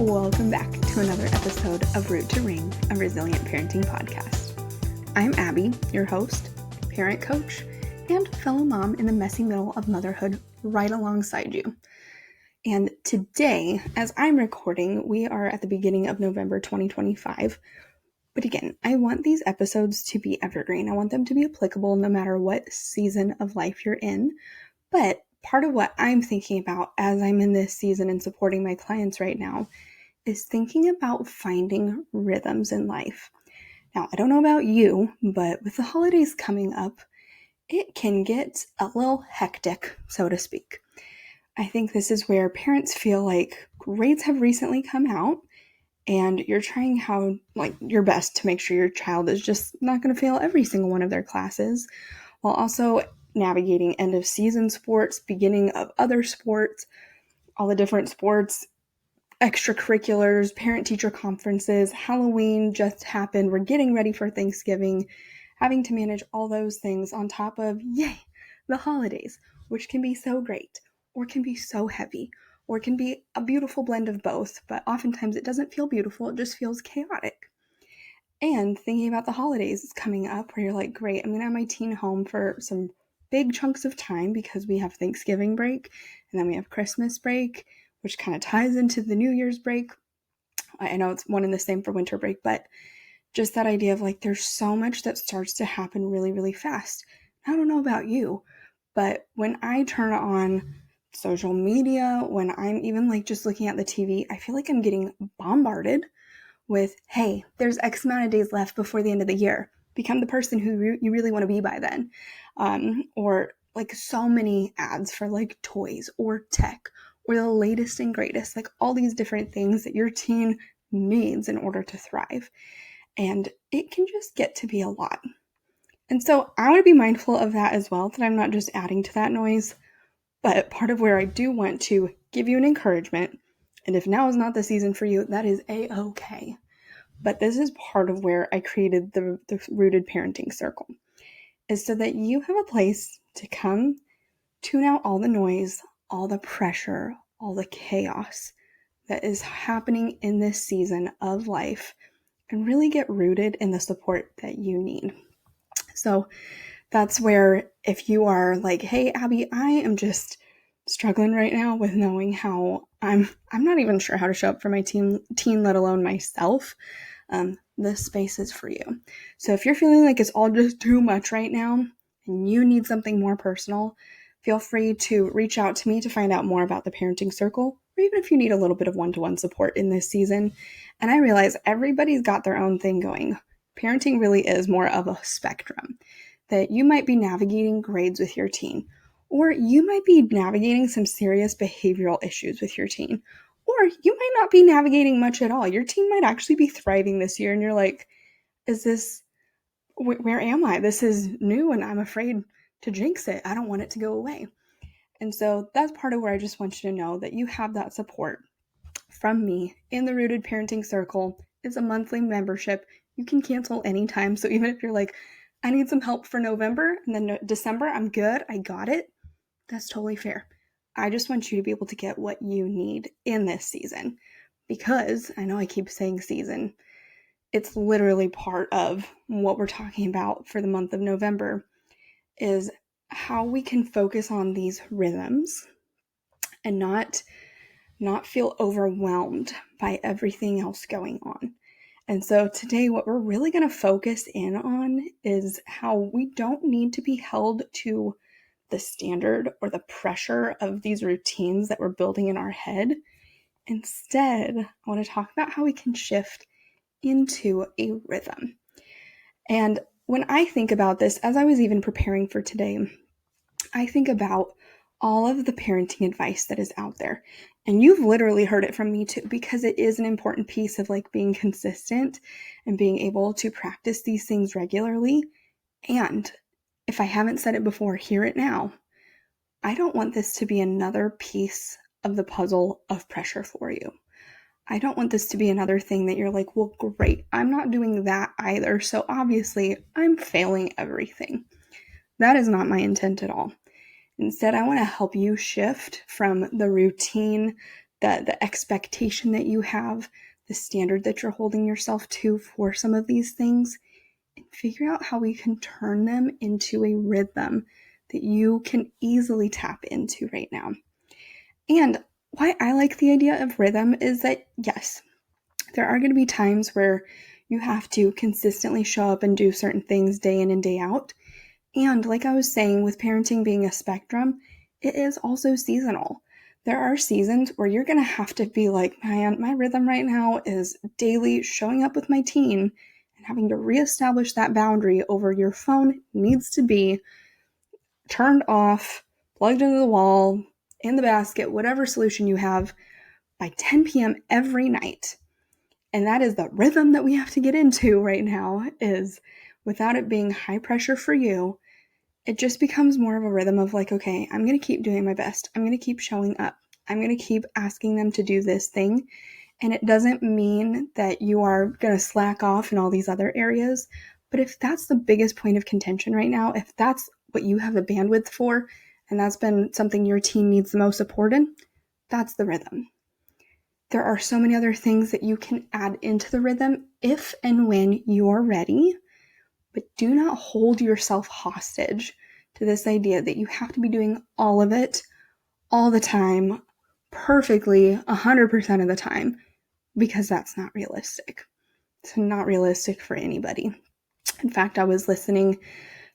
welcome back to another episode of Root to Ring, a resilient parenting podcast. I'm Abby, your host, parent coach, and fellow mom in the messy middle of motherhood right alongside you. And today, as I'm recording, we are at the beginning of November 2025. But again, I want these episodes to be evergreen. I want them to be applicable no matter what season of life you're in. But part of what I'm thinking about as I'm in this season and supporting my clients right now is thinking about finding rhythms in life. Now, I don't know about you, but with the holidays coming up, it can get a little hectic, so to speak. I think this is where parents feel like grades have recently come out and you're trying your best to make sure your child is just not going to fail every single one of their classes, while also navigating end of season sports, beginning of other sports, all the different sports, extracurriculars, parent-teacher conferences, Halloween just happened, we're getting ready for Thanksgiving, having to manage all those things on top of, the holidays, which can be so great, or can be so heavy, or can be a beautiful blend of both, but oftentimes it doesn't feel beautiful, it just feels chaotic. And thinking about the holidays coming up where you're like, great, I'm going to have my teen home for some big chunks of time because we have Thanksgiving break, and then we have Christmas break, which kind of ties into the New Year's break. I know it's one and the same for winter break, but just that idea of like, there's so much that starts to happen really, really fast. I don't know about you, but when I turn on social media, when I'm even like just looking at the TV, I feel like I'm getting bombarded with, hey, there's X amount of days left before the end of the year. Become the person who you really want to be by then. Or like so many ads for like toys or tech or the latest and greatest, like all these different things that your teen needs in order to thrive. And it can just get to be a lot. And so I want to be mindful of that as well, that I'm not just adding to that noise. But part of where I do want to give you an encouragement, and if now is not the season for you, that is a-okay. But this is part of where I created the Rooted Parenting Circle, is so that you have a place to come tune out all the noise, all the pressure, all the chaos that is happening in this season of life, and really get rooted in the support that you need. So that's where if you are like, hey, Abby, I am just struggling right now with knowing how I'm not even sure how to show up for my teen, let alone myself, this space is for you. So if you're feeling like it's all just too much right now and you need something more personal, feel free to reach out to me to find out more about the Parenting Circle, or even if you need a little bit of one-to-one support in this season. And I realize everybody's got their own thing going. Parenting really is more of a spectrum, that you might be navigating grades with your teen, or you might be navigating some serious behavioral issues with your teen, or you might not be navigating much at all. Your teen might actually be thriving this year, and you're like, where am I? This is new, and I'm afraid to jinx it. I don't want it to go away. And so that's part of where I just want you to know that you have that support from me in the Rooted Parenting Circle. It's a monthly membership. You can cancel anytime. So even if you're like, I need some help for November, and then December, I'm good, I got it, that's totally fair. I just want you to be able to get what you need in this season, because I know I keep saying season. It's literally part of what we're talking about for the month of November, is how we can focus on these rhythms and not feel overwhelmed by everything else going on. And so today, what we're really going to focus in on is how we don't need to be held to the standard or the pressure of these routines that we're building in our head. Instead, I want to talk about how we can shift into a rhythm. And when I think about this, as I was even preparing for today, I think about all of the parenting advice that is out there. And you've literally heard it from me too, because it is an important piece of like being consistent and being able to practice these things regularly. And if I haven't said it before, hear it now. I don't want this to be another piece of the puzzle of pressure for you. I don't want this to be another thing that you're like, well, great, I'm not doing that either, so obviously I'm failing everything. That is not my intent at all. Instead, I want to help you shift from the routine the expectation that you have, the standard that you're holding yourself to for some of these things, and figure out how we can turn them into a rhythm that you can easily tap into right now. And why I like the idea of rhythm is that, yes, there are going to be times where you have to consistently show up and do certain things day in and day out. And like I was saying, with parenting being a spectrum, it is also seasonal. There are seasons where you're going to have to be like, man, my rhythm right now is daily showing up with my teen and having to reestablish that boundary over your phone needs to be turned off, plugged into the wall, in the basket, whatever solution you have by 10 p.m. every night. And that is the rhythm that we have to get into right now, is without it being high pressure for you, it just becomes more of a rhythm of like, okay, I'm going to keep doing my best. I'm going to keep showing up. I'm going to keep asking them to do this thing. And it doesn't mean that you are going to slack off in all these other areas. But if that's the biggest point of contention right now, if that's what you have the bandwidth for, and that's been something your teen needs the most support in, that's the rhythm. There are so many other things that you can add into the rhythm if and when you're ready, but do not hold yourself hostage to this idea that you have to be doing all of it all the time, perfectly, 100% of the time, because that's not realistic. It's not realistic for anybody. In fact, I was listening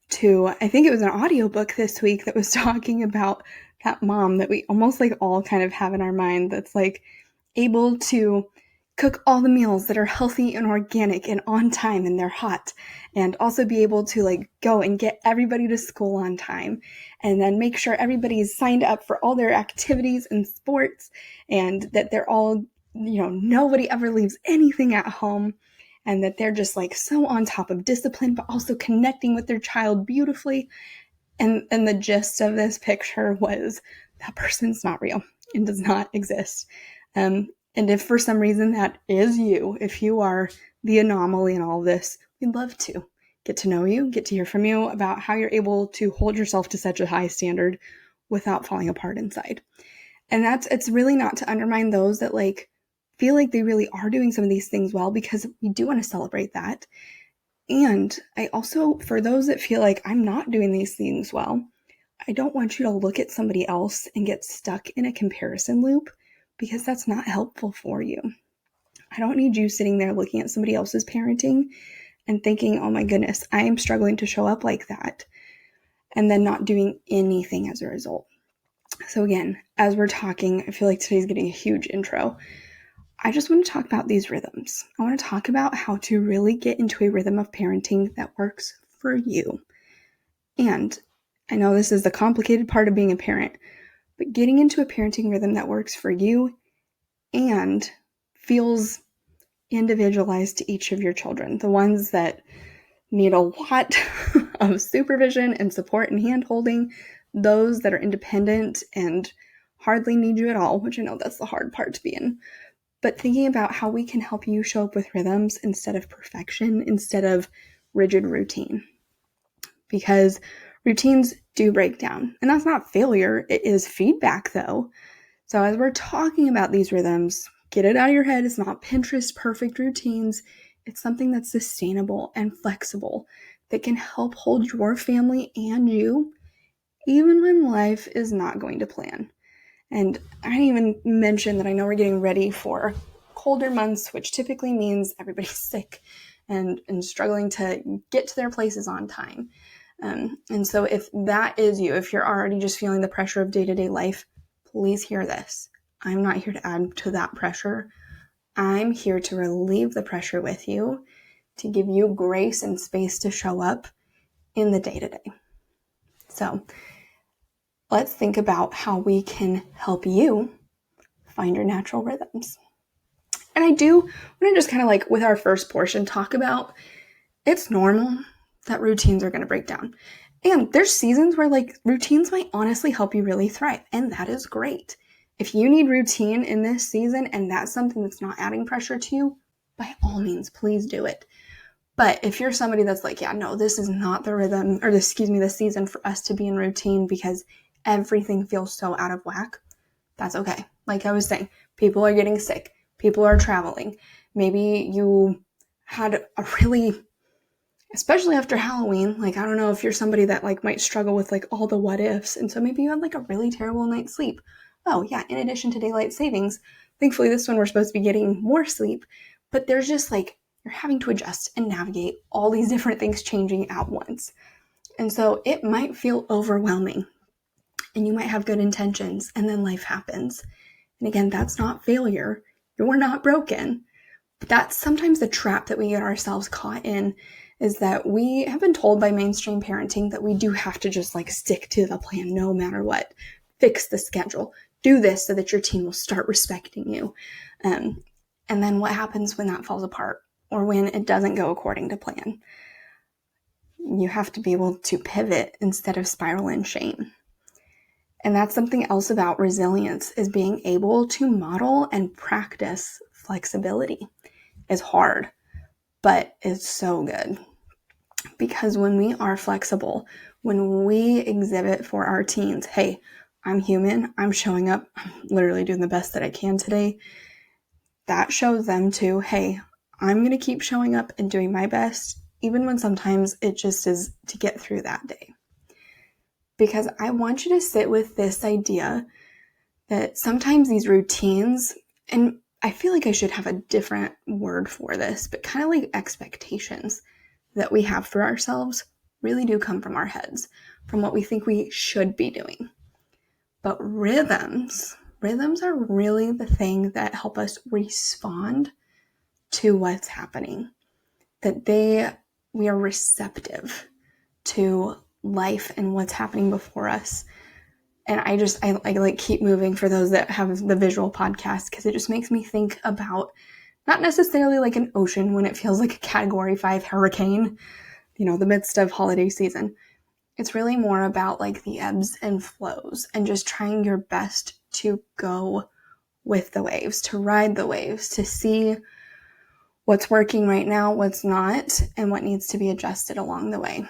to, I think it was an audiobook this week that was talking about that mom that we almost like all kind of have in our mind that's like able to cook all the meals that are healthy and organic and on time and they're hot, and also be able to like go and get everybody to school on time and then make sure everybody's signed up for all their activities and sports and that they're all, nobody ever leaves anything at home and that they're just like so on top of discipline, but also connecting with their child beautifully. And the gist of this picture was that person's not real and does not exist. And if for some reason that is you, if you are the anomaly in all of this, we'd love to get to know you, get to hear from you about how you're able to hold yourself to such a high standard without falling apart inside. And it's really not to undermine those that like feel like they really are doing some of these things well, because we do want to celebrate that. And I also, for those that feel like I'm not doing these things well, I don't want you to look at somebody else and get stuck in a comparison loop, because that's not helpful for you. I don't need you sitting there looking at somebody else's parenting and thinking, oh my goodness, I am struggling to show up like that, and then not doing anything as a result. So again, as we're talking, I feel like today's getting a huge intro. I just want to talk about these rhythms. I want to talk about how to really get into a rhythm of parenting that works for you. And I know this is the complicated part of being a parent, but getting into a parenting rhythm that works for you and feels individualized to each of your children, the ones that need a lot of supervision and support and hand-holding, those that are independent and hardly need you at all, which I know that's the hard part to be in. But thinking about how we can help you show up with rhythms instead of perfection, instead of rigid routine. Because routines do break down. And that's not failure, it is feedback though. So as we're talking about these rhythms, get it out of your head. It's not Pinterest perfect routines. It's something that's sustainable and flexible that can help hold your family and you, even when life is not going to plan. And I didn't even mention that I know we're getting ready for colder months, which typically means everybody's sick and struggling to get to their places on time. And so if that is you, if you're already just feeling the pressure of day-to-day life, please hear this. I'm not here to add to that pressure. I'm here to relieve the pressure with you, to give you grace and space to show up in the day-to-day. So let's think about how we can help you find your natural rhythms. And I do want to just kind of like with our first portion talk about it's normal that routines are going to break down. And there's seasons where like routines might honestly help you really thrive. And that is great. If you need routine in this season and that's something that's not adding pressure to you, by all means, please do it. But if you're somebody that's like, yeah, no, this is not the rhythm or the season for us to be in routine because everything feels so out of whack, that's okay. Like I was saying, People are getting sick. People are traveling. Maybe you had a really, especially after Halloween, like, I don't know if you're somebody that like might struggle with like all the what ifs. And so maybe you had like a really terrible night's sleep. Oh yeah, in addition to daylight savings, thankfully this one we're supposed to be getting more sleep, but there's just like, you're having to adjust and navigate all these different things changing at once. And so it might feel overwhelming and you might have good intentions and then life happens. And again, that's not failure. You're not broken. That's sometimes the trap that we get ourselves caught in, is that we have been told by mainstream parenting that we do have to just like stick to the plan no matter what. Fix the schedule. Do this so that your teen will start respecting you. And then what happens when that falls apart or when it doesn't go according to plan? You have to be able to pivot instead of spiral in shame. And that's something else about resilience, is being able to model and practice flexibility. It's hard, but it's so good. Because when we are flexible, when we exhibit for our teens, hey, I'm human, I'm showing up, I'm literally doing the best that I can today, that shows them too, hey, I'm going to keep showing up and doing my best, even when sometimes it just is to get through that day. Because I want you to sit with this idea that sometimes these routines, and I feel like I should have a different word for this, but kind of like expectations that we have for ourselves really do come from our heads, from what we think we should be doing. But rhythms are really the thing that help us respond to what's happening. That we are receptive to life and what's happening before us. And I like keep moving for those that have the visual podcast, because it just makes me think about not necessarily like an ocean when it feels like a Category 5 hurricane, the midst of holiday season. It's really more about like the ebbs and flows and just trying your best to go with the waves, to ride the waves, to see what's working right now, what's not, and what needs to be adjusted along the way.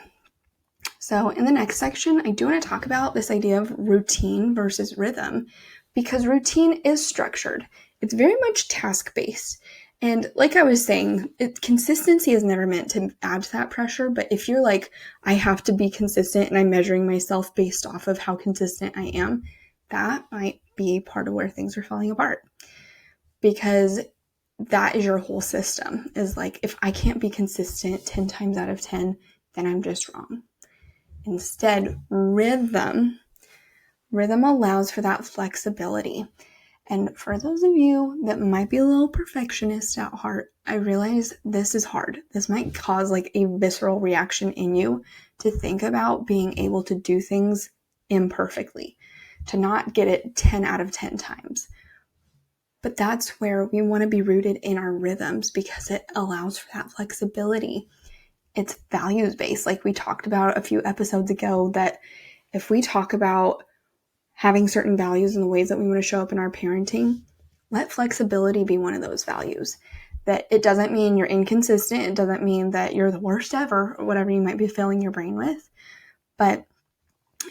So in the next section, I do want to talk about this idea of routine versus rhythm, because routine is structured. It's very much task-based. And like I was saying, consistency is never meant to add to that pressure. But if you're like, I have to be consistent and I'm measuring myself based off of how consistent I am, that might be part of where things are falling apart. Because that is your whole system, is like, if I can't be consistent 10 times out of 10, then I'm just wrong. Instead, rhythm allows for that flexibility. And for those of you that might be a little perfectionist at heart, I realize this is hard. This might cause like a visceral reaction in you to think about being able to do things imperfectly, to not get it 10 out of 10 times. But that's where we want to be rooted in our rhythms, because it allows for that flexibility. It's values-based, like we talked about a few episodes ago, that if we talk about having certain values and the ways that we want to show up in our parenting, let flexibility be one of those values. That it doesn't mean you're inconsistent. It doesn't mean that you're the worst ever, or whatever you might be filling your brain with, but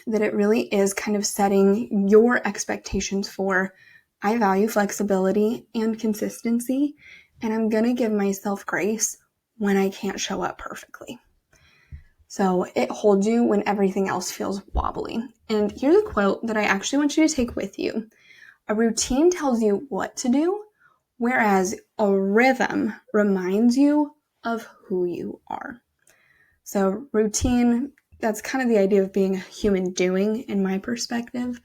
that it really is kind of setting your expectations for, I value flexibility and consistency, and I'm going to give myself grace when I can't show up perfectly. So it holds you when everything else feels wobbly. And here's a quote that I actually want you to take with you. A routine tells you what to do, whereas a rhythm reminds you of who you are. So routine, that's kind of the idea of being a human doing in my perspective,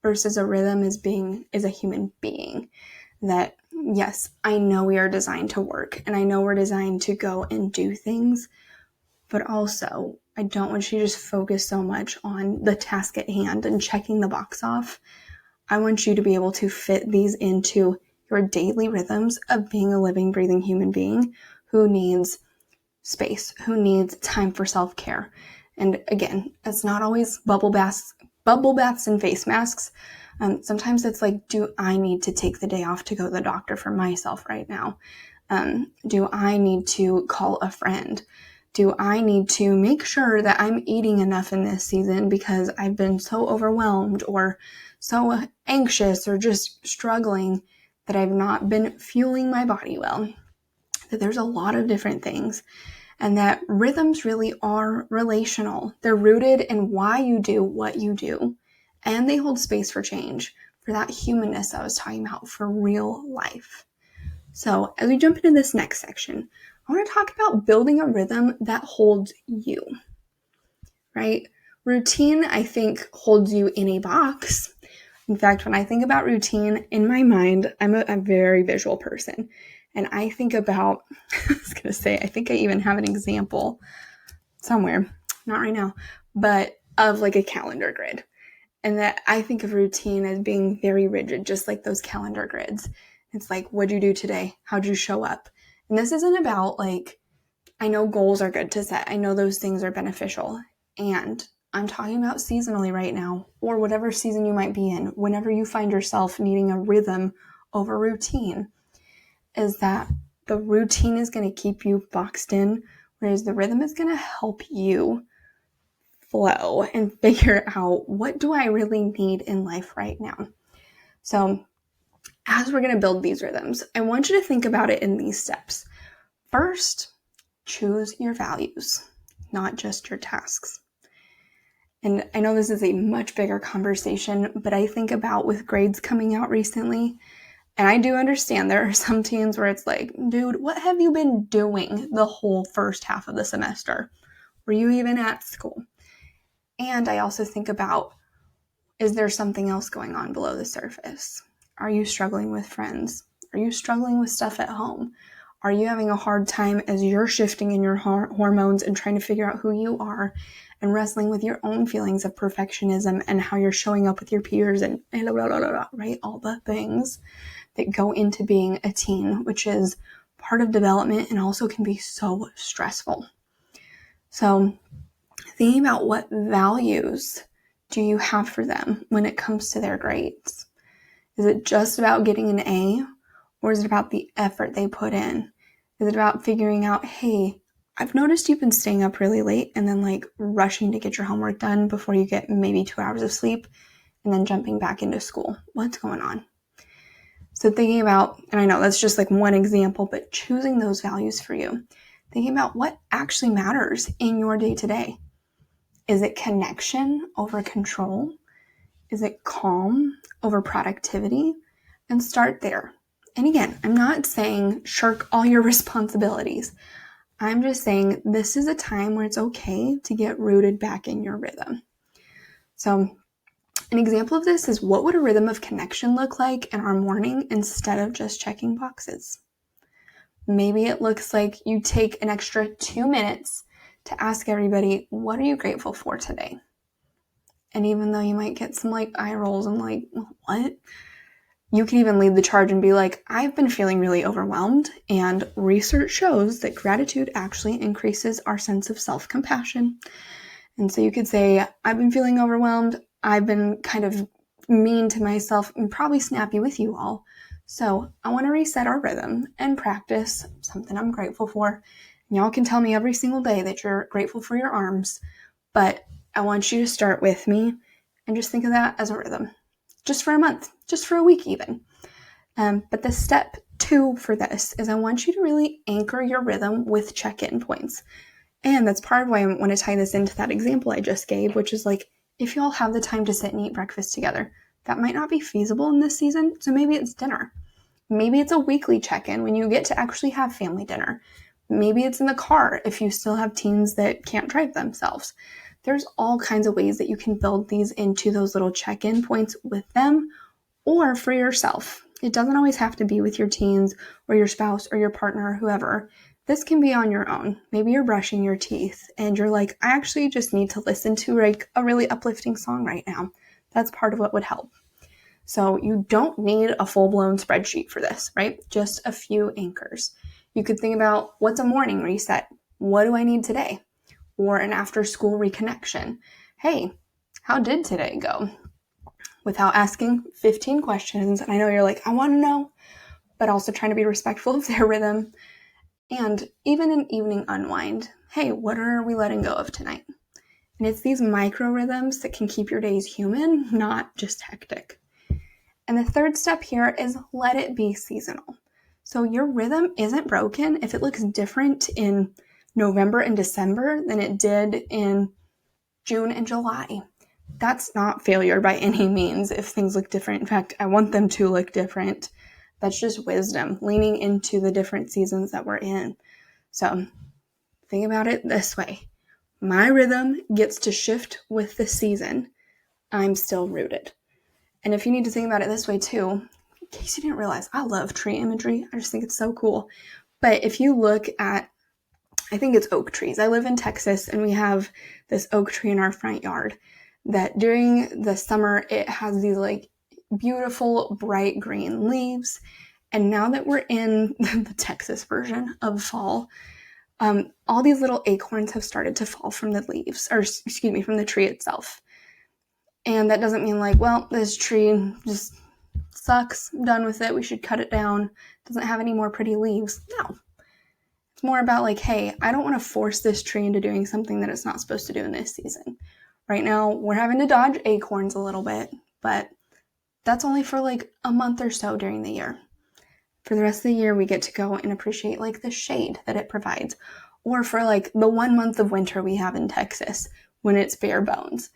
versus a rhythm is a human being. That, yes, I know we are designed to work, and I know we're designed to go and do things, but also I don't want you to just focus so much on the task at hand and checking the box off. I want you to be able to fit these into your daily rhythms of being a living, breathing human being who needs space, who needs time for self-care. And again, it's not always bubble baths and face masks. Sometimes it's like, do I need to take the day off to go to the doctor for myself right now? Do I need to call a friend? Do I need to make sure that I'm eating enough in this season because I've been so overwhelmed or so anxious or just struggling that I've not been fueling my body well, that there's a lot of different things, and that rhythms really are relational. They're rooted in why you do what you do, and they hold space for change, for that humanness I was talking about, for real life. So as we jump into this next section, I want to talk about building a rhythm that holds you, right? Routine, I think, holds you in a box. In fact, when I think about routine in my mind, I'm a very visual person. And I think about, I was going to say, I think I even have an example somewhere, not right now, but of like a calendar grid. And that I think of routine as being very rigid, just like those calendar grids. It's like, what'd you do today? How'd you show up? And this isn't about like, I know goals are good to set. I know those things are beneficial. And I'm talking about seasonally right now, or whatever season you might be in, whenever you find yourself needing a rhythm over routine, is that the routine is going to keep you boxed in, whereas the rhythm is going to help you flow and figure out, what do I really need in life right now? So as we're going to build these rhythms, I want you to think about it in these steps. First, choose your values, not just your tasks. And I know this is a much bigger conversation, but I think about with grades coming out recently, and I do understand there are some teens where it's like, dude, what have you been doing the whole first half of the semester? Were you even at school? And I also think about, is there something else going on below the surface? Are you struggling with friends? Are you struggling with stuff at home? Are you having a hard time as you're shifting in your hormones and trying to figure out who you are and wrestling with your own feelings of perfectionism and how you're showing up with your peers and blah, blah, blah, blah, right? All the things that go into being a teen, which is part of development and also can be so stressful. So thinking about what values do you have for them when it comes to their grades? Is it just about getting an A, or is it about the effort they put in? Is it about figuring out, hey, I've noticed you've been staying up really late and then like rushing to get your homework done before you get maybe 2 hours of sleep and then jumping back into school. What's going on? So thinking about, and I know that's just like one example, but choosing those values for you. Thinking about what actually matters in your day-to-day. Is it connection over control? Is it calm over productivity? And start there. And again, I'm not saying shirk all your responsibilities. I'm just saying this is a time where it's okay to get rooted back in your rhythm. So an example of this is, what would a rhythm of connection look like in our morning instead of just checking boxes? Maybe it looks like you take an extra 2 minutes to ask everybody, what are you grateful for today? And even though you might get some like eye rolls and like, what? You can even lead the charge and be like, I've been feeling really overwhelmed, and research shows that gratitude actually increases our sense of self-compassion. And so you could say, I've been feeling overwhelmed. I've been kind of mean to myself and probably snappy with you all. So I want to reset our rhythm and practice something I'm grateful for. And y'all can tell me every single day that you're grateful for your arms, but I want you to start with me and just think of that as a rhythm. Just for a month, just for a week even. But the step 2 for this is I want you to really anchor your rhythm with check-in points. And that's part of why I want to tie this into that example I just gave, which is like, if you all have the time to sit and eat breakfast together, that might not be feasible in this season, so maybe it's dinner. Maybe it's a weekly check-in when you get to actually have family dinner. Maybe it's in the car if you still have teens that can't drive themselves. There's all kinds of ways that you can build these into those little check-in points with them or for yourself. It doesn't always have to be with your teens or your spouse or your partner or whoever. This can be on your own. Maybe you're brushing your teeth and you're like, I actually just need to listen to like a really uplifting song right now. That's part of what would help. So you don't need a full-blown spreadsheet for this, right? Just a few anchors. You could think about, what's a morning reset? What do I need today? Or an after-school reconnection. Hey, how did today go? Without asking 15 questions. And I know you're like, I want to know, but also trying to be respectful of their rhythm. And even an evening unwind. Hey, what are we letting go of tonight? And it's these micro rhythms that can keep your days human, not just hectic. And the third step here is let it be seasonal. So your rhythm isn't broken if it looks different in November and December than it did in June and July. That's not failure by any means if things look different. In fact, I want them to look different. That's just wisdom, leaning into the different seasons that we're in. So think about it this way. My rhythm gets to shift with the season. I'm still rooted. And if you need to think about it this way too, in case you didn't realize, I love tree imagery. I just think it's so cool. But if you look at, I think it's oak trees. I live in Texas and we have this oak tree in our front yard that during the summer, it has these like beautiful bright green leaves. And now that we're in the Texas version of fall, all these little acorns have started to fall from the leaves, or excuse me, from the tree itself. And that doesn't mean like, well, this tree just sucks, I'm done with it, we should cut it down, it doesn't have any more pretty leaves. No. It's more about like, hey, I don't want to force this tree into doing something that it's not supposed to do in this season. Right now, we're having to dodge acorns a little bit, but that's only for like a month or so during the year. For the rest of the year, we get to go and appreciate like the shade that it provides. Or for like the 1 month of winter we have in Texas when it's bare bones.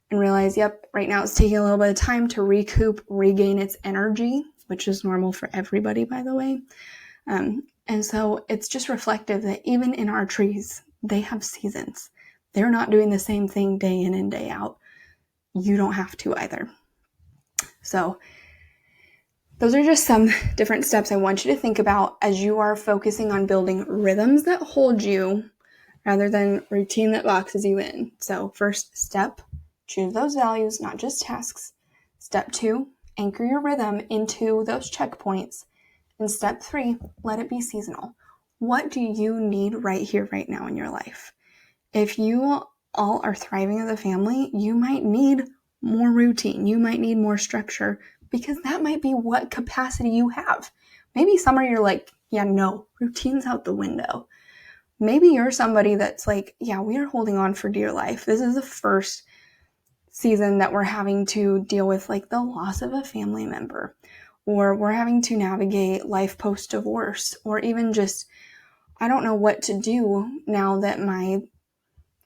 And realize, yep, right now it's taking a little bit of time to recoup, regain its energy, which is normal for everybody, by the way. And so it's just reflective that even in our trees, they have seasons. They're not doing the same thing day in and day out. You don't have to either. So those are just some different steps I want you to think about as you are focusing on building rhythms that hold you rather than routine that boxes you in. So first step, choose those values, not just tasks. Step 2, anchor your rhythm into those checkpoints. And step 3, let it be seasonal. What do you need right here, right now in your life? If you all are thriving as a family, you might need more routine. You might need more structure because that might be what capacity you have. Maybe summer you're like, yeah, no, routine's out the window. Maybe you're somebody that's like, yeah, we are holding on for dear life. This is the first season that we're having to deal with like the loss of a family member, or we're having to navigate life post-divorce, or even just, I don't know what to do now that my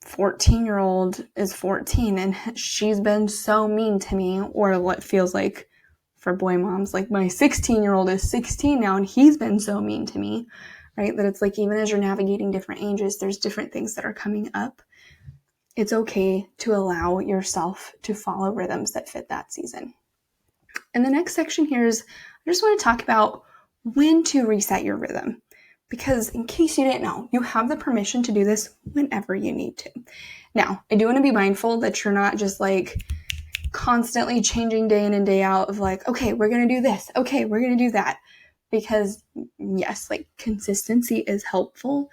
14-year-old is 14 and she's been so mean to me, or what feels like for boy moms, like my 16-year-old is 16 now and he's been so mean to me, right? That it's like, even as you're navigating different ages, there's different things that are coming up. It's okay to allow yourself to follow rhythms that fit that season. And the next section here is, I just want to talk about when to reset your rhythm. Because in case you didn't know, you have the permission to do this whenever you need to. Now, I do want to be mindful that you're not just like constantly changing day in and day out of like, okay, we're going to do this. Okay, we're going to do that. Because yes, like consistency is helpful.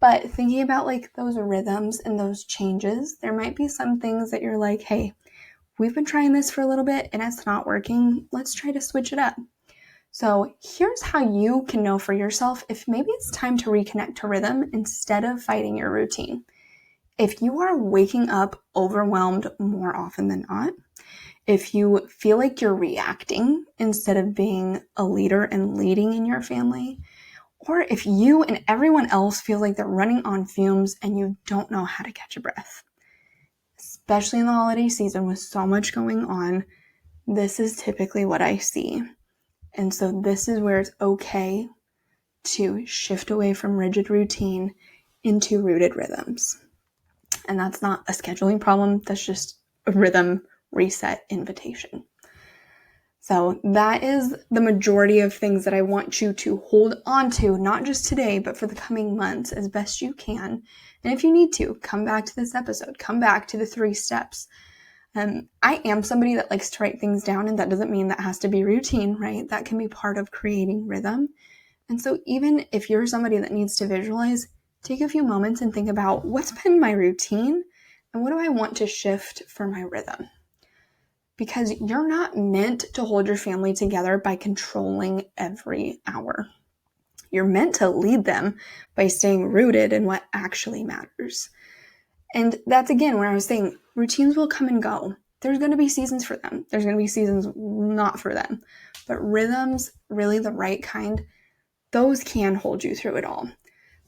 But thinking about like those rhythms and those changes, there might be some things that you're like, hey, we've been trying this for a little bit and it's not working. Let's try to switch it up. So here's how you can know for yourself if maybe it's time to reconnect to rhythm instead of fighting your routine. If you are waking up overwhelmed more often than not, if you feel like you're reacting instead of being a leader and leading in your family, or if you and everyone else feel like they're running on fumes and you don't know how to catch a breath, especially in the holiday season with so much going on, this is typically what I see. And so this is where it's okay to shift away from rigid routine into rooted rhythms. And that's not a scheduling problem. That's just a rhythm reset invitation. So that is the majority of things that I want you to hold on to, not just today, but for the coming months as best you can. And if you need to, come back to this episode, come back to the 3 steps. I am somebody that likes to write things down, and that doesn't mean that has to be routine, right? That can be part of creating rhythm. And so even if you're somebody that needs to visualize, take a few moments and think about what's been my routine and what do I want to shift for my rhythm? Because you're not meant to hold your family together by controlling every hour. You're meant to lead them by staying rooted in what actually matters. And that's again where I was saying routines will come and go. there's going to be seasons for them. There's going to be seasons not for them. But rhythms, really the right kind, those can hold you through it all.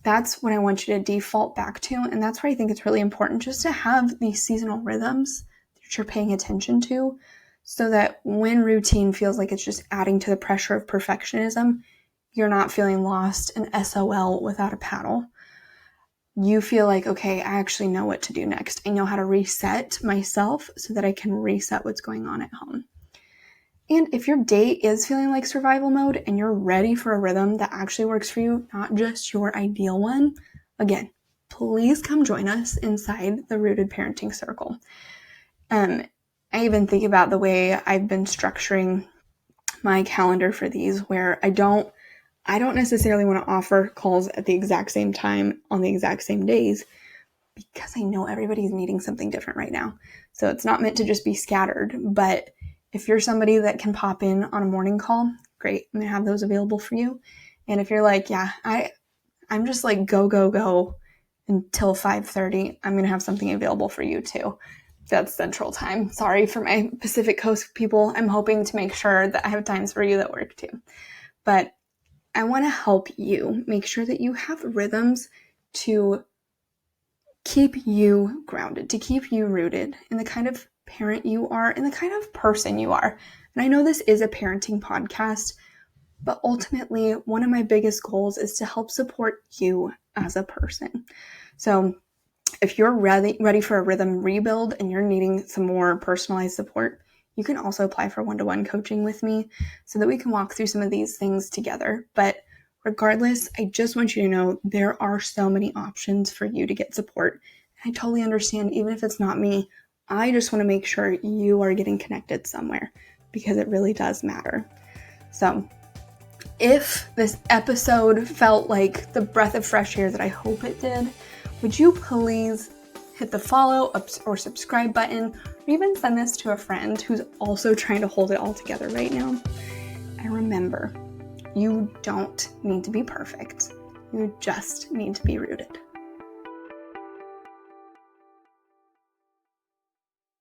That's what I want you to default back to. And that's why I think it's really important just to have these seasonal rhythms that you're paying attention to, so that when routine feels like it's just adding to the pressure of perfectionism, you're not feeling lost and SOL without a paddle. You feel like, okay, I actually know what to do next. I know how to reset myself so that I can reset what's going on at home. And if your day is feeling like survival mode and you're ready for a rhythm that actually works for you, not just your ideal one, again, please come join us inside the Rooted Parenting Circle. I even think about the way I've been structuring my calendar for these, where I don't necessarily want to offer calls at the exact same time on the exact same days, because I know everybody's needing something different right now. So it's not meant to just be scattered, but if you're somebody that can pop in on a morning call, great. I'm going to have those available for you. And if you're like, yeah, I'm just like go until 5:30, I'm going to have something available for you too. That's Central Time. Sorry for my Pacific Coast people. I'm hoping to make sure that I have times for you that work too. But I want to help you make sure that you have rhythms to keep you grounded, to keep you rooted in the kind of parent you are and the kind of person you are. And I know this is a parenting podcast, but ultimately one of my biggest goals is to help support you as a person. So if you're ready for a rhythm rebuild and you're needing some more personalized support, you can also apply for one-to-one coaching with me so that we can walk through some of these things together. But regardless, I just want you to know there are so many options for you to get support. I totally understand, even if it's not me, I just want to make sure you are getting connected somewhere, because it really does matter. So if this episode felt like the breath of fresh air that I hope it did, would you please hit the follow or subscribe button, or even send this to a friend who's also trying to hold it all together right now. And remember, you don't need to be perfect. You just need to be rooted.